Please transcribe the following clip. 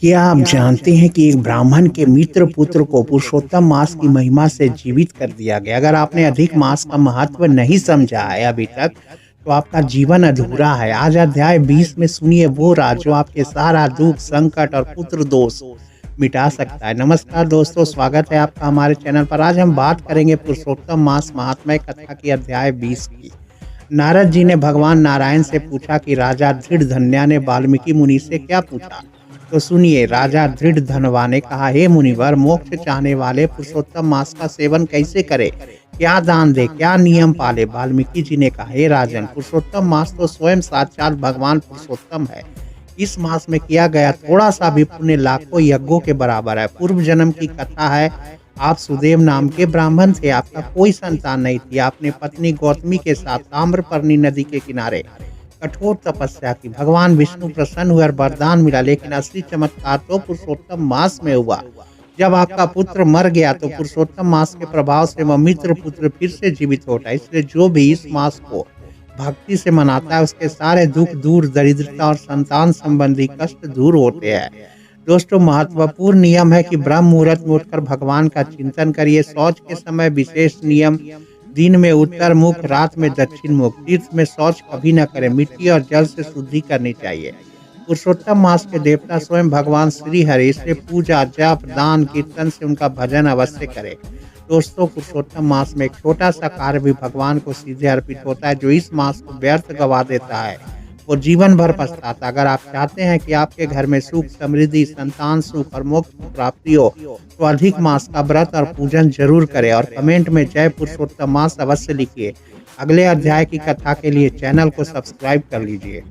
क्या आप जानते हैं कि एक ब्राह्मण के मित्र पुत्र को पुरुषोत्तम मास की महिमा से जीवित कर दिया गया? अगर आपने अधिक मास का महत्व नहीं समझा है अभी तक, तो आपका जीवन अधूरा है। आज अध्याय 20 में सुनिए वो राज जो आपके सारा दुख, संकट और पुत्र दोष मिटा सकता है। नमस्कार दोस्तों, स्वागत है आपका हमारे चैनल पर। आज हम बात करेंगे पुरुषोत्तम मास महात्म्य कथा की अध्याय 20 की। नारद जी ने भगवान नारायण से पूछा कि राजा धृढ़धन्या ने वाल्मीकि मुनि से क्या पूछा। तो सुनिए, राजा धृढ़धनवा ने कहा, हे मुनिवर, मोक्ष चाहने वाले पुरुषोत्तम मास का सेवन कैसे करे, क्या दान दे, क्या नियम पाले। वाल्मीकि जी ने कहा, हे राजन, पुरुषोत्तम मास तो स्वयं साक्षात भगवान पुरुषोत्तम है। इस मास में किया गया थोड़ा सा भी पुण्य लाखों यज्ञों के बराबर है। पूर्व जन्म की कथा है। आप सुदेव नाम के ब्राह्मण थे, आपका कोई संतान नहीं थी। आपने पत्नी गौतमी के साथ ताम्रपर्णी नदी के किनारे कठोर तपस्या की। भगवान विष्णु प्रसन्न हुए और वरदान मिला, लेकिन असली चमत्कार तो पुरुषोत्तम मास में हुआ। जब आपका पुत्र मर गया तो पुरुषोत्तम मास के प्रभाव से वह मित्र पुत्र फिर से जीवित होता है। इसलिए जो भी इस मास को भक्ति से मनाता है, उसके सारे दुख दूर, दरिद्रता और संतान संबंधी कष्ट दूर होते हैं। दोस्तों, महत्वपूर्ण नियम है कि ब्रह्म मुहूर्त में उठकर भगवान का चिंतन करिए। शौच के समय विशेष नियम, दिन में उत्तर मुख, रात में दक्षिण मुख। तीर्थ में शौच कभी न करें। मिट्टी और जल से शुद्धि करनी चाहिए। पुरुषोत्तम मास के देवता स्वयं भगवान श्री हरि, इसलिए पूजा, जप, दान, कीर्तन से उनका भजन अवश्य करें। दोस्तों, पुरुषोत्तम मास में एक छोटा सा कार्य भी भगवान को सीधे अर्पित होता है। जो इस मास को व्यर्थ गवा देता है वो जीवन भर पछताता। अगर आप चाहते हैं कि आपके घर में सुख, समृद्धि, संतान सुख और मोक्ष की प्राप्ति हो, तो अधिक मास का व्रत और पूजन जरूर करें और कमेंट में जय पुरुषोत्तम मास अवश्य लिखिए। अगले अध्याय की कथा के लिए चैनल को सब्सक्राइब कर लीजिए।